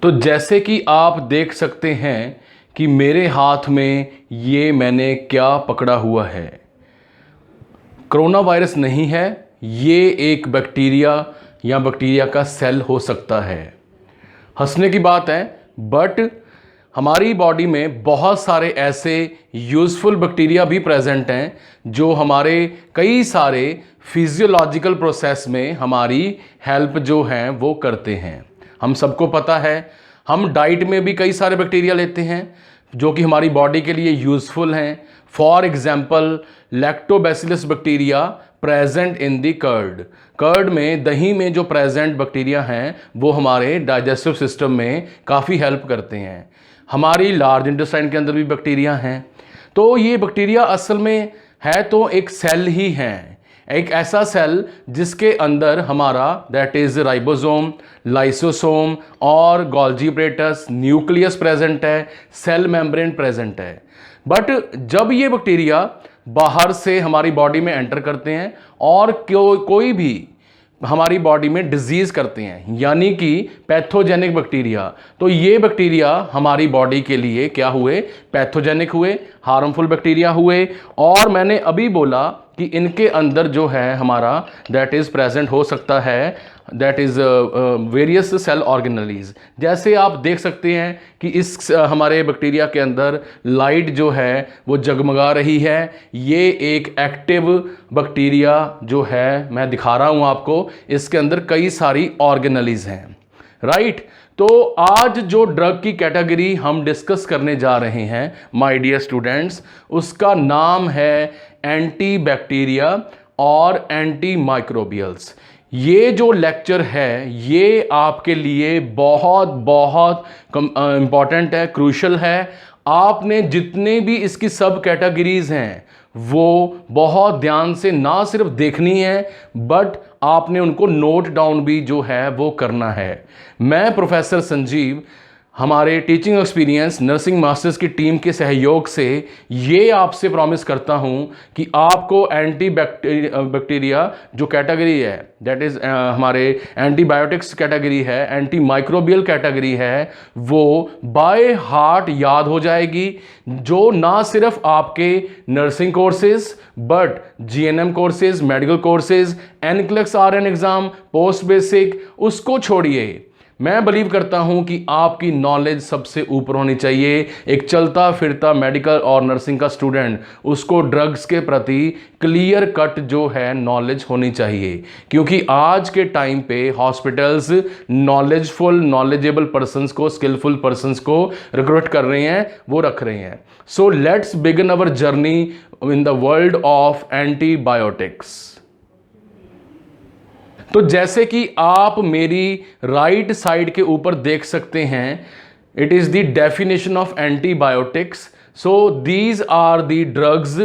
तो जैसे कि आप देख सकते हैं कि मेरे हाथ में ये मैंने क्या पकड़ा हुआ है, कोरोना वायरस नहीं है, ये एक बैक्टीरिया या बैक्टीरिया का सेल हो सकता है। हंसने की बात है, बट हमारी बॉडी में बहुत सारे ऐसे यूज़फुल बैक्टीरिया भी प्रेजेंट हैं जो हमारे कई सारे फिजियोलॉजिकल प्रोसेस में हमारी हेल्प जो है वो करते हैं। हम सबको पता है, हम डाइट में भी कई सारे बैक्टीरिया लेते हैं जो कि हमारी बॉडी के लिए यूज़फुल हैं। For example lactobacillus bacteria present in the curd में, दही में जो प्रेजेंट बैक्टीरिया हैं वो हमारे डाइजेस्टिव सिस्टम में काफ़ी हेल्प करते हैं। हमारी लार्ज इंटेस्टाइन के अंदर भी बैक्टीरिया हैं। तो ये बैक्टीरिया असल में है तो एक सेल ही है, एक ऐसा सेल जिसके अंदर हमारा दैट इज राइबोसोम, लाइसोसोम और गोल्जी apparatus, न्यूक्लियस प्रेजेंट है, सेल मेम्ब्रेन प्रेजेंट है। बट जब ये बैक्टीरिया बाहर से हमारी बॉडी में एंटर करते हैं और कोई भी हमारी बॉडी में डिजीज करते हैं, यानी कि पैथोजेनिक बैक्टीरिया, तो ये बैक्टीरिया हमारी बॉडी के लिए क्या हुए, पैथोजेनिक हुए, हार्मफुल बैक्टीरिया हुए। और मैंने अभी बोला कि इनके अंदर जो है हमारा दैट इज प्रेजेंट हो सकता है, that is various cell organelles. जैसे आप देख सकते हैं कि इस हमारे बैक्टीरिया के अंदर लाइट जो है वो जगमगा रही है। ये एक एक्टिव बैक्टीरिया जो है, मैं दिखा रहा हूं आपको, इसके अंदर कई सारी ऑर्गेनेलीज हैं, राइट। तो आज जो ड्रग की कैटेगरी हम डिस्कस करने जा रहे हैं माय डियर स्टूडेंट्स, उसका नाम है एंटी बैक्टीरिया और एंटी माइक्रोबियल्स। ये जो लेक्चर है ये आपके लिए बहुत बहुत इंपॉर्टेंट है, क्रूशल है। आपने जितने भी इसकी सब कैटेगरीज हैं वो बहुत ध्यान से ना सिर्फ देखनी है बट आपने उनको नोट डाउन भी जो है वो करना है। मैं प्रोफेसर संजीव हमारे टीचिंग एक्सपीरियंस नर्सिंग मास्टर्स की टीम के सहयोग से ये आपसे प्रॉमिस करता हूँ कि आपको एंटी बैक्टीरिया जो कैटेगरी है, दैट इज़ हमारे एंटीबायोटिक्स कैटेगरी है, एंटी माइक्रोबियल कैटेगरी है, वो बाय हार्ट याद हो जाएगी, जो ना सिर्फ आपके nursing courses but GNM courses, medical courses, NCLEX RN exam, post basic, उसको छोड़िए। मैं बिलीव करता हूं कि आपकी नॉलेज सबसे ऊपर होनी चाहिए। एक चलता फिरता मेडिकल और नर्सिंग का स्टूडेंट, उसको ड्रग्स के प्रति क्लियर कट जो है नॉलेज होनी चाहिए, क्योंकि आज के टाइम पे हॉस्पिटल्स नॉलेजेबल पर्सन्स को, स्किलफुल पर्सन्स को रिक्रूट कर रहे हैं, वो रख रहे हैं। So let's begin our journey in the world of antibiotics. तो जैसे कि आप मेरी राइट साइड के ऊपर देख सकते हैं, it is the definition of antibiotics. So these are the drugs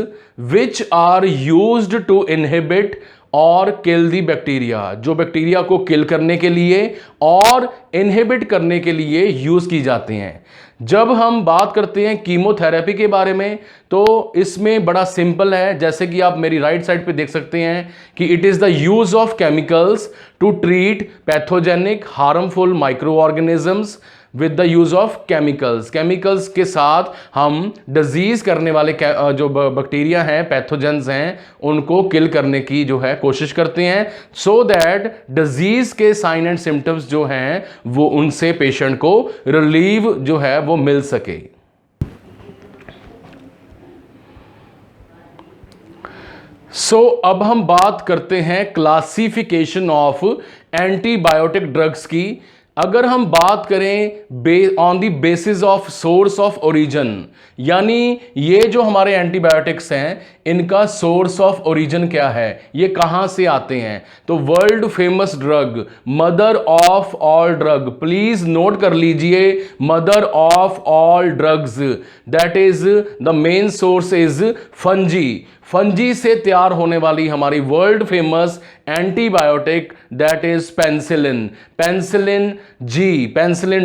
which are used to inhibit or kill the bacteria, जो बैक्टीरिया को किल करने के लिए और इनहिबिट करने के लिए यूज की जाते हैं। जब हम बात करते हैं कीमोथेरेपी के बारे में तो इसमें बड़ा सिंपल है, जैसे कि आप मेरी राइट साइड पे देख सकते हैं कि it is the use of chemicals to treat pathogenic harmful micro organisms with the use of chemicals के साथ हम डिजीज करने वाले जो बैक्टीरिया हैं, पैथोजेंस हैं, उनको किल करने की जो है कोशिश करते हैं, सो दैट डिजीज के साइन एंड सिम्टम्स जो हैं वो उनसे पेशेंट को रिलीव जो है वो मिल सके। सो अब हम बात करते हैं क्लासिफिकेशन ऑफ एंटीबायोटिक ड्रग्स की। अगर हम बात करें on the basis of source of origin, यानी ये जो हमारे एंटीबायोटिक्स हैं इनका सोर्स ऑफ ओरिजिन क्या है, ये कहां से आते हैं, तो world famous drug, mother of all drug, please note कर लीजिए, mother of all drugs, that is the main source is fungi से तैयार होने वाली हमारी world famous antibiotic that is penicillin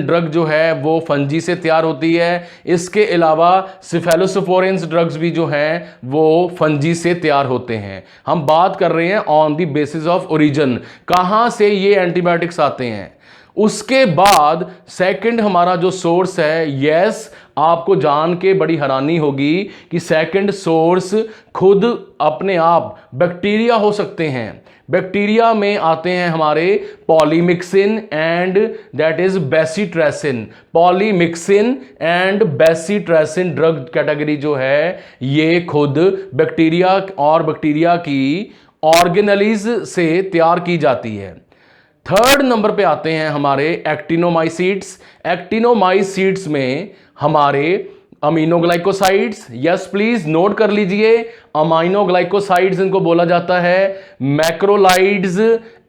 drug जो है वो फंजी से तैयार होती है। इसके अलावा सिफेलोस्पोरेंस ड्रग्स भी जो हैं वो फंजी से तैयार होते हैं। हम बात कर रहे हैं on the basis of origin, कहां से ये एंटीबायोटिक्स आते हैं। उसके बाद सेकंड हमारा जो सोर्स है, यस, आपको जान के बड़ी हैरानी होगी कि सेकंड सोर्स खुद अपने आप बैक्टीरिया हो सकते हैं। बैक्टीरिया में आते हैं हमारे polymyxin and that is bacitracin. Polymyxin and bacitracin drug category जो है ये खुद बैक्टीरिया और बैक्टीरिया की ऑर्गेनेलीज से तैयार की जाती है। थर्ड नंबर पे आते हैं हमारे एक्टिनोमाइसिड्स। एक्टिनोमाइसिड्स में हमारे अमीनोग्लाइकोसाइड्स, यस प्लीज नोट कर लीजिए, अमीनोग्लाइकोसाइड्स इनको बोला जाता है, मैक्रोलाइड्स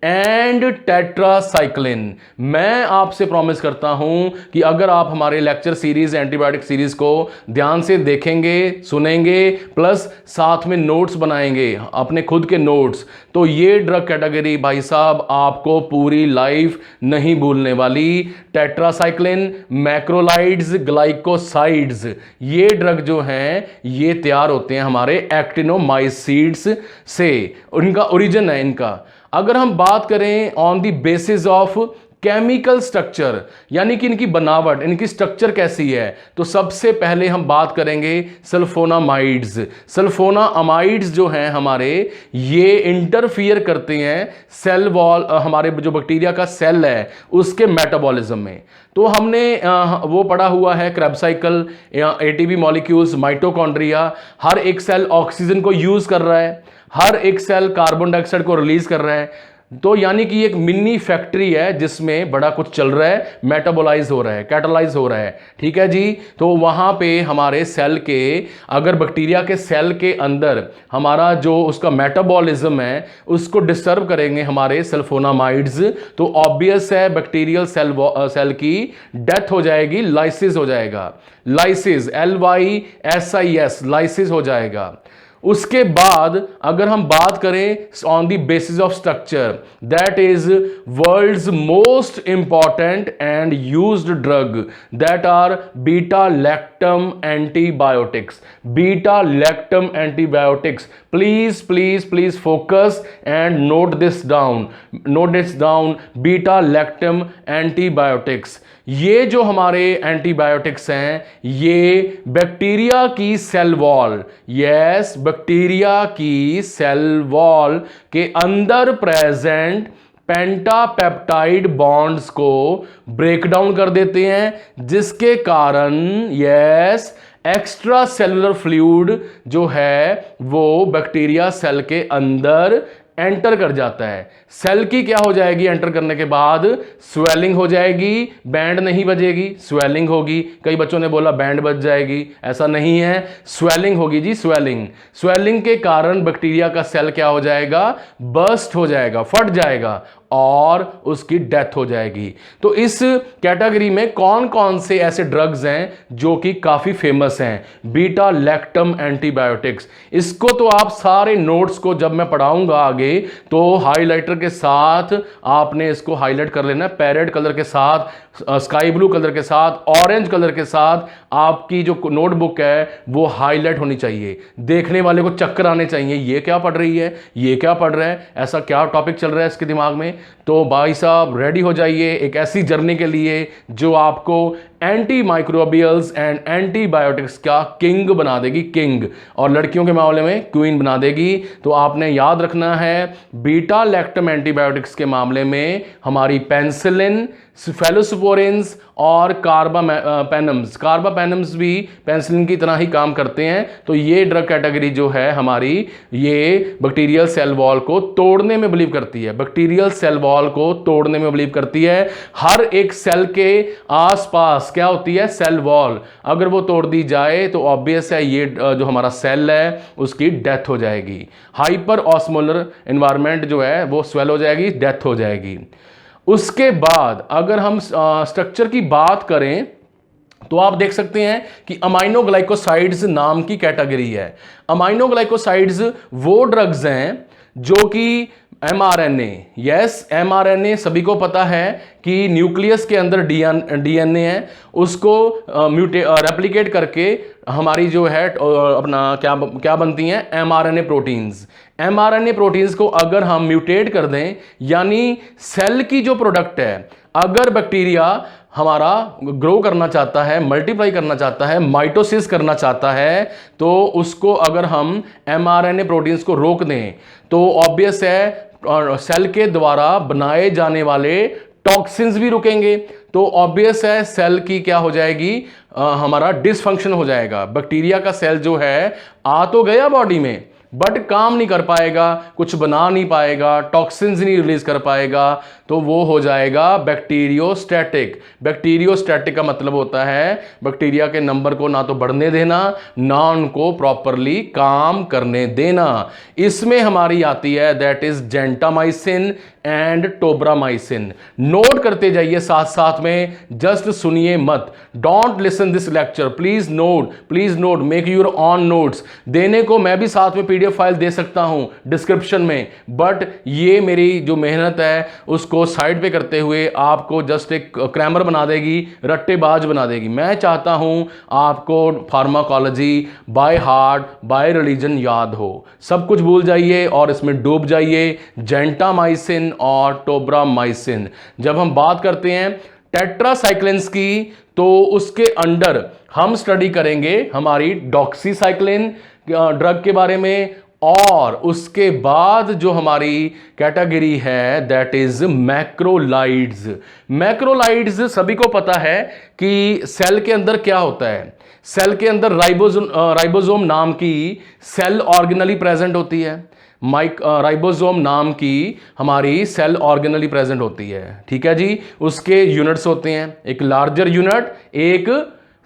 एंड टेट्रासाइक्लिन। मैं आपसे प्रॉमिस करता हूं कि अगर आप हमारे लेक्चर सीरीज एंटीबायोटिक सीरीज को ध्यान से देखेंगे, सुनेंगे, प्लस साथ में नोट्स बनाएंगे, अपने खुद के नोट्स, तो ये ड्रग कैटेगरी भाई साहब आपको पूरी लाइफ नहीं भूलने वाली। टेट्रासाइक्लिन, मैक्रोलाइड्स, ग्लाइकोसाइड्स, ये ड्रग जो हैं ये तैयार होते हैं हमारे एक्टिनोमाइसिड्स से, उनका ओरिजिन है इनका। अगर हम बात करें on the basis of chemical structure, यानी कि इनकी बनावट, इनकी स्ट्रक्चर कैसी है, तो सबसे पहले हम बात करेंगे सल्फोनामाइड्स। सल्फोनामाइड्स जो हैं हमारे, ये इंटरफियर करते हैं सेल वॉल, हमारे जो बैक्टीरिया का सेल है उसके मेटाबॉलिज्म में। तो हमने वो पढ़ा हुआ है Krebs cycle, ATP molecules, mitochondria, हर एक सेल ऑक्सीजन को यूज कर रहा है, हर एक सेल कार्बन डाइऑक्साइड को रिलीज कर रहा है। तो यानी कि एक मिनी फैक्ट्री है जिसमें बड़ा कुछ चल रहा है, मेटाबोलाइज हो रहा है, कैटालाइज हो रहा है, ठीक है जी। तो वहां पे हमारे सेल के, अगर बैक्टीरिया के सेल के अंदर हमारा जो उसका मेटाबॉलिज्म है उसको डिस्टर्ब करेंगे हमारे सल्फोनामाइड्स, तो ऑब्वियस है बैक्टीरियल सेल की डेथ हो जाएगी, लाइसिस हो जाएगा, लाइसिस, LYSIS, लाइसिस हो जाएगा। उसके बाद अगर हम बात करें on the basis of structure, that is world's most important and used drug that are beta lactam antibiotics. Beta lactam antibiotics, please please please focus and note this down, note this down, beta lactam antibiotics. ये जो हमारे antibiotics हैं ये bacteria की cell wall, yes, bacteria की cell wall के अंदर present pentapeptide bonds को ब्रेक डाउन कर देते हैं, जिसके कारण यस एक्स्ट्रा सेलुलर फ्लूइड जो है वो बैक्टीरिया सेल के अंदर एंटर कर जाता है। सेल की क्या हो जाएगी, एंटर करने के बाद स्वेलिंग हो जाएगी, बैंड नहीं बजेगी, स्वेलिंग होगी। कई बच्चों ने बोला बैंड बज जाएगी, ऐसा नहीं है, स्वेलिंग होगी जी, स्वेलिंग। स्वेलिंग के कारण बैक्टीरिया का सेल क्या हो जाएगा, बर्स्ट हो जाएगा, फट जाएगा और उसकी डेथ हो जाएगी। तो इस कैटेगरी में कौन कौन से ऐसे ड्रग्स हैं जो कि काफी फेमस हैं, बीटा लैक्टम एंटीबायोटिक्स। इसको तो आप सारे नोट्स को जब मैं पढ़ाऊंगा आगे तो हाइलाइटर के साथ आपने इसको हाईलाइट कर लेना, पैरेट कलर के साथ, स्काई ब्लू कलर के साथ, ऑरेंज कलर के साथ आपकी जो नोटबुक है वो हाईलाइट होनी चाहिए। देखने वाले को चक्कर आने चाहिए, ये क्या पढ़ रही है, ये क्या पढ़ रहा है, ऐसा क्या टॉपिक चल रहा है इसके दिमाग में। तो भाई साहब रेडी हो जाइए एक ऐसी जर्नी के लिए जो आपको एंटी माइक्रोबियल्स एंड एंटीबायोटिक्स का किंग बना देगी, किंग, और लड़कियों के मामले में क्वीन बना देगी। तो आपने याद रखना है बीटा लैक्टम एंटीबायोटिक्स के मामले में हमारी पेंसिलिन, फेलोस्पोरिन्स और कार्बापेनम्स, कार्बापेनम्स भी पेंसिलिन की तरह ही काम करते हैं। तो ये ड्रग कैटेगरी जो है हमारी, ये बैक्टीरियल सेल वॉल को तोड़ने में बिलीव करती है, बैक्टीरियल सेल वॉल को तोड़ने में बिलीव करती है। हर एक सेल के आसपास क्या होती है, सेल वॉल, अगर वो तोड़ दी जाए तो ऑब्वियस है ये जो हमारा सेल है उसकी डेथ हो जाएगी। हाइपर ऑस्मोलर एनवायरनमेंट जो है वो स्वेल हो जाएगी, डेथ हो जाएगी। उसके बाद अगर हम स्ट्रक्चर की बात करें तो आप देख सकते हैं कि अमाइनोग्लाइकोसाइड्स नाम की कैटेगरी है। अमाइनोग्लाइकोसाइड्स वो ड्रग्स हैं जो कि mRNA, यस mRNA सभी को पता है कि न्यूक्लियस के अंदर डीएनए है, उसको रेप्लिकेट करके हमारी जो है अपना क्या बनती हैं mRNA प्रोटीन्स। mRNA प्रोटीन्स को अगर हम म्यूटेट कर दें, यानी सेल की जो प्रोडक्ट है, अगर बैक्टीरिया हमारा ग्रो करना चाहता है, मल्टीप्लाई करना चाहता है, माइटोसिस करना चाहता है, तो उसको अगर हम mRNA प्रोटीन्स को रोक दें तो ऑब्वियस है सेल के द्वारा बनाए जाने वाले टॉक्सिन्स भी रुकेंगे, तो ऑब्वियस है सेल की क्या हो जाएगी, हमारा डिसफंक्शन हो जाएगा। बैक्टीरिया का सेल जो है आ तो गया बॉडी में, बट काम नहीं कर पाएगा, कुछ बना नहीं पाएगा, टॉक्सिन्स नहीं रिलीज कर पाएगा, तो वो हो जाएगा बैक्टीरियोस्टैटिक। बैक्टीरियोस्टैटिक का मतलब होता है बैक्टीरिया के नंबर को ना तो बढ़ने देना, ना उनको प्रॉपरली काम करने देना। इसमें हमारी आती है that is gentamicin and tobramycin. Note करते जाइए साथ साथ में, जस्ट सुनिए मत, don't listen this lecture, please note, make you're on notes. देने को मैं भी साथ में पीडीएफ फाइल दे सकता हूं डिस्क्रिप्शन में, बट ये मेरी जो मेहनत है उसको साइड पे करते हुए आपको जस्ट एक क्रैमर बना देगी, रट्टेबाज बना देगी। मैं चाहता हूं आपको pharmacology by heart, bye religion याद हो, सब कुछ भूल जाइए और इसमें डूब जाइए। जेंटामाइसिन और टोब्रामाइसिन, जब हम बात करते हैं टेट्रासाइक्लिन्स की, तो उसके अंडर हम स्टडी करेंगे हमारी डॉक्सीसाइक्लिन ड्रग के बारे में, और उसके बाद जो हमारी कैटेगरी है दैट इज मैक्रोलाइड्स। मैक्रोलाइड्स सभी को पता है कि सेल के अंदर क्या होता है, सेल के अंदर राइबोसोम नाम की सेल ऑर्गेनली प्रेजेंट होती है, राइबोसोम नाम की हमारी सेल ऑर्गेनली प्रेजेंट होती है, ठीक है जी। उसके यूनिट्स होते हैं, एक लार्जर यूनिट, एक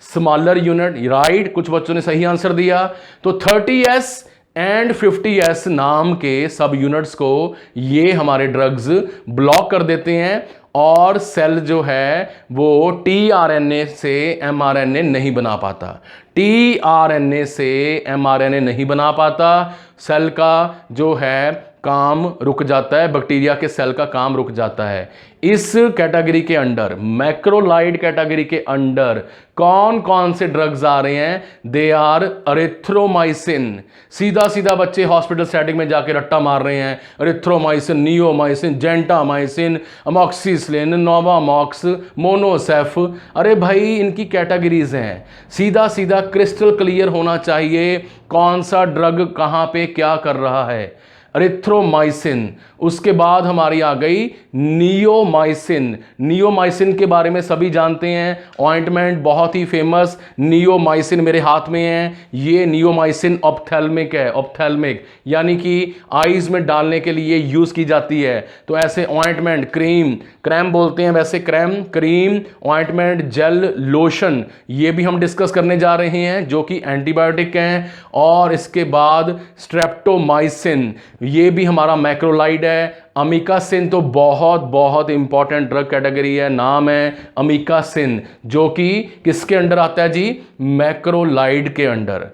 स्मॉलर यूनिट, राइट, कुछ बच्चों ने सही आंसर दिया। तो 30S एंड 50S नाम के सब यूनिट्स को ये हमारे ड्रग्स ब्लॉक कर देते हैं, और सेल जो है वो tRNA से mRNA नहीं बना पाता, tRNA से mRNA नहीं बना पाता, सेल का जो है काम रुक जाता है, बैक्टीरिया के सेल का काम रुक जाता है। इस कैटेगरी के अंडर, मैक्रोलाइड कैटेगरी के अंडर कौन कौन से ड्रग्स आ रहे हैं, दे आर एरिथ्रोमाइसिन। सीधा सीधा बच्चे हॉस्पिटल सेटिंग में जाके रट्टा मार रहे हैं, erythromycin, neomycin, gentamicin, amoxicillin, Novamox, Monocef. अरे भाई इनकी कैटेगरीज हैं, सीधा सीधा क्रिस्टल क्लियर होना चाहिए कौन सा ड्रग कहां पे क्या कर रहा है। एरिथ्रोमाइसिन, उसके बाद हमारी आ गई नियोमाइसिन। नियोमाइसिन के बारे में सभी जानते हैं, ऑइंटमेंट बहुत ही फेमस, नियोमाइसिन मेरे हाथ में है, ये नियोमाइसिन ऑप्थेल्मिक है, ऑप्थेल्मिक यानी कि आईज में डालने के लिए यूज की जाती है। तो ऐसे ऑइंटमेंट, क्रीम, क्रैम बोलते हैं वैसे, cream, cream, ointment, gel, lotion, ये भी हम डिस्कस करने जा रहे हैं जो कि एंटीबायोटिक हैं। और इसके बाद स्ट्रेप्टोमाइसिन, ये भी हमारा मैक्रोलाइड है। अमीकासिन तो बहुत बहुत इंपॉर्टेंट ड्रग कैटेगरी है, नाम है अमीकासिन, जो कि किसके अंडर आता है जी, मैक्रोलाइड के अंडर।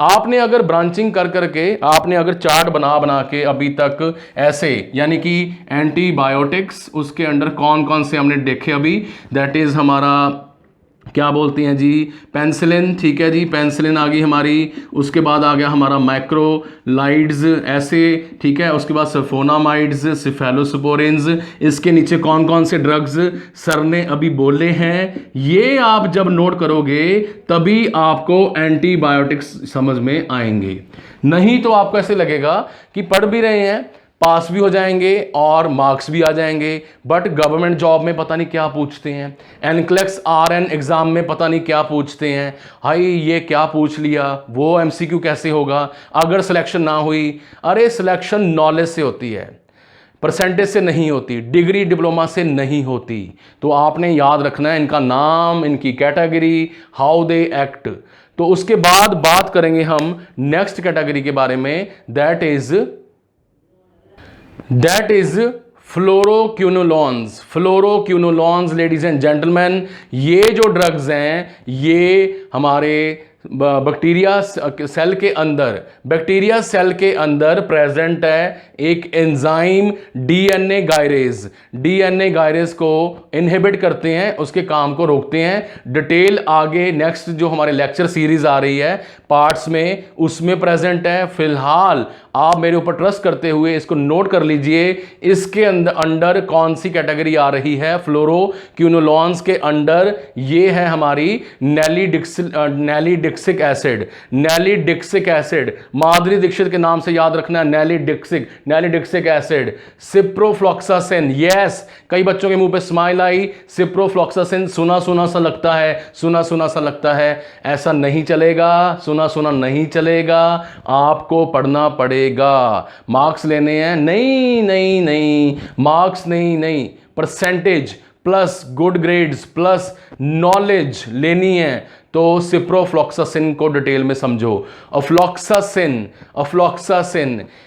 आपने अगर ब्रांचिंग कर करके, आपने अगर चार्ट बना बना के अभी तक ऐसे, यानी कि एंटीबायोटिक्स, उसके अंडर कौन कौन से हमने देखे अभी, दैट इज हमारा क्या बोलते हैं जी, पेंसिलिन, ठीक है जी, पेंसिलिन आ गई हमारी। उसके बाद आ गया हमारा मैक्रोलाइड्स ऐसे, ठीक है। उसके बाद सल्फोनामाइड्स, सिफेलोस्पोरिन्स। इसके नीचे कौन कौन से ड्रग्स सर ने अभी बोले हैं, ये आप जब नोट करोगे तभी आपको एंटीबायोटिक्स समझ में आएंगे। नहीं तो आपको ऐसे लगेगा कि पढ़ भी रहे हैं, पास भी हो जाएंगे और मार्क्स भी आ जाएंगे, बट गवर्नमेंट जॉब में पता नहीं क्या पूछते हैं, एनक्लेक्स RN एग्जाम में पता नहीं क्या पूछते हैं। हाई ये क्या पूछ लिया, वो MCQ कैसे होगा अगर सिलेक्शन ना हुई। अरे सिलेक्शन नॉलेज से होती है, परसेंटेज से नहीं होती, डिग्री डिप्लोमा से नहीं होती। तो आपने याद रखना है इनका नाम, इनकी कैटेगरी, हाउ दे एक्ट। तो उसके बाद बात करेंगे हम नेक्स्ट कैटेगरी के बारे में, that is fluoroquinolones. Fluoroquinolones ladies and gentlemen, ये जो ड्रग्स हैं ये हमारे बैक्टीरिया सेल के अंदर, बैक्टीरिया सेल के अंदर प्रेजेंट है एक enzyme DNA gyrase. DNA gyrase को इनहिबिट करते हैं, उसके काम को रोकते हैं। डिटेल आगे नेक्स्ट जो हमारे लेक्चर सीरीज आ रही है पार्ट्स में, उसमें प्रेजेंट है। फिलहाल आप मेरे ऊपर ट्रस्ट करते हुए इसको नोट कर लीजिए, इसके अंडर कौन सी कैटेगरी आ रही है। फ्लोरोक्विनोलॉन्स के अंडर ये है हमारी नैलीडिक्सिक एसिड। नैलीडिक्सिक एसिड माधुरी दीक्षित के नाम से याद रखना है, नैलीडिक्सिक एसिड। सिप्रोफ्लॉक्सासिन, यस, कई बच्चों के मुंह पे स्माइल आई। सिप्रोफ्लॉक्सासिन सुना सुना सा लगता है, सुना सुना सा लगता है, ऐसा नहीं चलेगा, सुना सुना नहीं चलेगा, आपको पढ़ना पड़ेगा। मार्क्स लेने हैं, नहीं नहीं नहीं, मार्क्स नहीं नहीं, percentage plus good grades plus knowledge लेनी है। तो सिप्रोफ्लॉक्सासिन को डिटेल में समझो। अफ्लॉक्सासिन,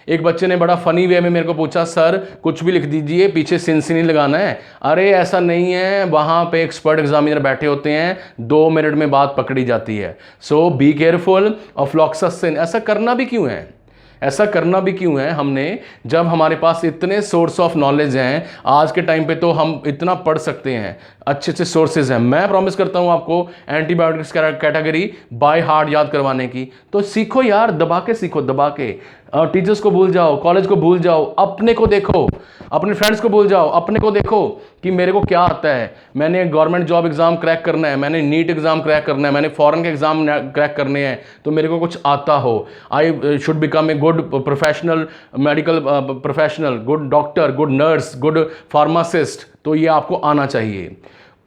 एक बच्चे ने बड़ा फनी वे में मेरे को पूछा, सर कुछ भी लिख दीजिए, पीछे सिन नहीं लगाना है। अरे ऐसा नहीं है, वहां पे एक्सपर्ट एग्जामिनर बैठे होते हैं, 2 मिनट में बात पकड़ी जाती है। सो बी केयरफुल। अफ्लॉक्सासिन, ऐसा करना भी क्यों है, ऐसा करना भी क्यों है हमने, जब हमारे पास इतने सोर्स ऑफ नॉलेज हैं। आज के टाइम पे तो हम इतना पढ़ सकते हैं, अच्छे अच्छे सोर्सेज हैं। मैं प्रॉमिस करता हूं आपको एंटीबायोटिक्स कैटेगरी बाय हार्ट याद करवाने की। तो सीखो यार, दबा के सीखो, दबा के। टीचर्स को भूल जाओ, कॉलेज को भूल जाओ, अपने को देखो, अपने फ्रेंड्स को भूल जाओ, अपने को देखो कि मेरे को क्या आता है। मैंने गवर्नमेंट जॉब एग्जाम क्रैक करना है, मैंने नीट एग्जाम क्रैक करना है, मैंने फॉरेन के एग्जाम क्रैक करने हैं, तो मेरे को कुछ आता हो। I should become a good professional, medical professional, good doctor, good nurse, good pharmacist. तो ये आपको आना चाहिए।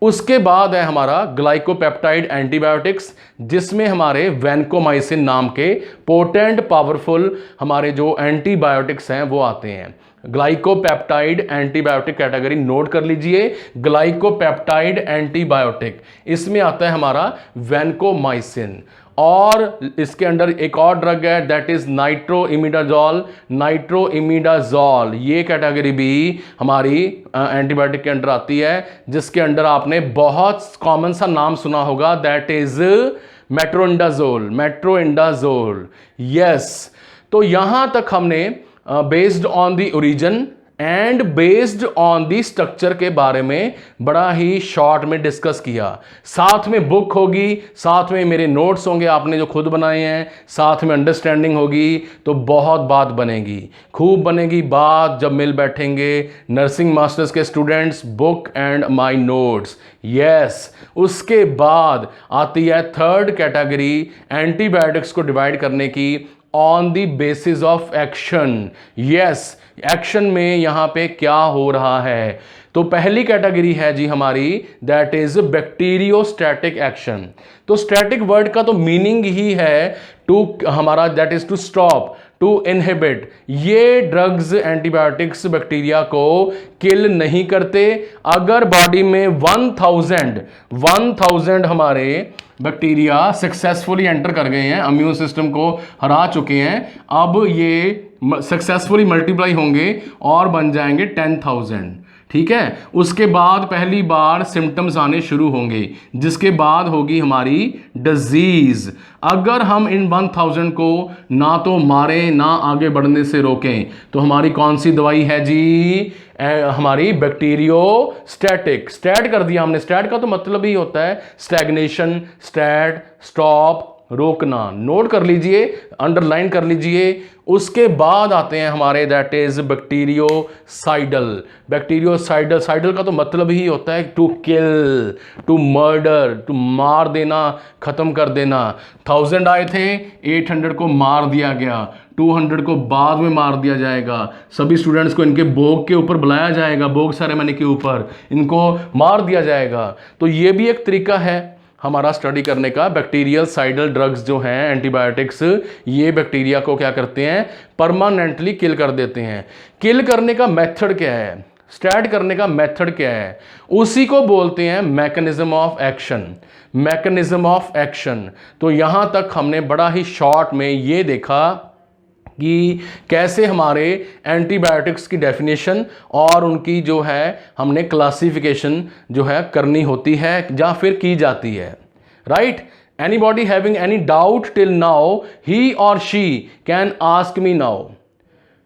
उसके बाद है हमारा ग्लाइकोपेप्टाइड एंटीबायोटिक्स, जिसमें हमारे वैनकोमाइसिन नाम के पोटेंट पावरफुल हमारे जो एंटीबायोटिक्स हैं वो आते हैं। ग्लाइकोपेप्टाइड एंटीबायोटिक कैटेगरी नोट कर लीजिए। ग्लाइकोपेप्टाइड एंटीबायोटिक, इसमें आता है हमारा वैनकोमाइसिन। और इसके अंदर एक और ड्रग है, दैट इज नाइट्रोइमिडाजोल। नाइट्रोइमिडाजोल ये कैटेगरी भी हमारी एंटीबायोटिक के अंदर आती है, जिसके अंदर आपने बहुत कॉमन सा नाम सुना होगा, दैट इज मेट्रोइंडाजोल। मेट्रोइंडाजोल, यस। तो यहां तक हमने based on the origin and based on the structure के बारे में बड़ा ही शॉर्ट में डिस्कस किया। साथ में बुक होगी, साथ में मेरे नोट्स होंगे आपने जो खुद बनाए हैं, साथ में अंडरस्टैंडिंग होगी, तो बहुत बात बनेगी, खूब बनेगी बात जब मिल बैठेंगे नर्सिंग मास्टर्स के students, book and my notes. Yes, उसके बाद आती है थर्ड कैटेगरी एंटीबायोटिक्स को डिवाइड करने की on the basis of action. Yes, action में यहां पे क्या हो रहा है। तो पहली कैटेगरी है जी हमारी, दैट इज बैक्टीरियोस्टैटिक एक्शन। तो स्टैटिक वर्ड का तो मीनिंग ही है टू, हमारा that is to stop, to inhibit. ये ड्रग्स एंटीबायोटिक्स बैक्टीरिया को किल नहीं करते। अगर बॉडी में 1000 हमारे बैक्टीरिया सक्सेसफुली एंटर कर गए हैं, इम्यून सिस्टम को हरा चुके हैं, अब ये सक्सेसफुली मल्टीप्लाई होंगे और बन जाएंगे 10,000। ठीक है, उसके बाद पहली बार सिम्टम्स आने शुरू होंगे, जिसके बाद होगी हमारी डिजीज। अगर हम इन 1000 को ना तो मारें ना आगे बढ़ने से रोकें, तो हमारी कौन सी दवाई है जी, हमारी बैक्टीरियोस्टैटिक। स्टैट कर दिया हमने। स्टैट का तो मतलब ही होता है स्टैग्नेशन, स्टैट, स्टॉप, रोकना। नोट कर लीजिए, अंडरलाइन कर लीजिए। उसके बाद आते हैं हमारे, that is bactericidal. Bactericidal, cidal का तो मतलब ही होता है to kill, to murder, to मार देना, खत्म कर देना। 1000 आए थे, 800 को मार दिया गया, 200 को बाद में मार दिया जाएगा। सभी स्टूडेंट्स को इनके भोग के ऊपर बुलाया जाएगा, भोग सेरेमनी के ऊपर इनको मार दिया जाएगा। तो ये भी एक तरीका है हमारा स्टडी करने का। बैक्टीरियल साइडल ड्रग्स जो हैं एंटीबायोटिक्स, ये बैक्टीरिया को क्या करते हैं, परमानेंटली किल कर देते हैं। किल करने का मेथड क्या है, स्टार्ट करने का मेथड क्या है, उसी को बोलते हैं mechanism of action. Mechanism of action. तो यहां तक हमने बड़ा ही शॉर्ट में ये देखा कि कैसे हमारे एंटीबायोटिक्स की डेफिनेशन और उनकी जो है हमने क्लासिफिकेशन जो है करनी होती है या फिर की जाती है। Right, anybody having any doubt till now, he और she can ask me now.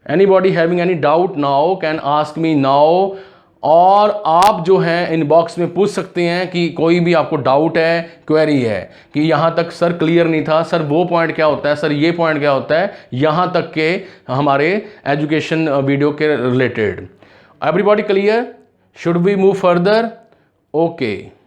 Anybody having any doubt now can ask me now. और आप जो हैं इनबॉक्स में पूछ सकते हैं कि कोई भी आपको डाउट है, क्वेरी है कि यहाँ तक सर क्लियर नहीं था, सर वो पॉइंट क्या होता है, सर ये पॉइंट क्या होता है, यहाँ तक के हमारे एजुकेशन वीडियो के related. Everybody clear? Should we move further? Okay.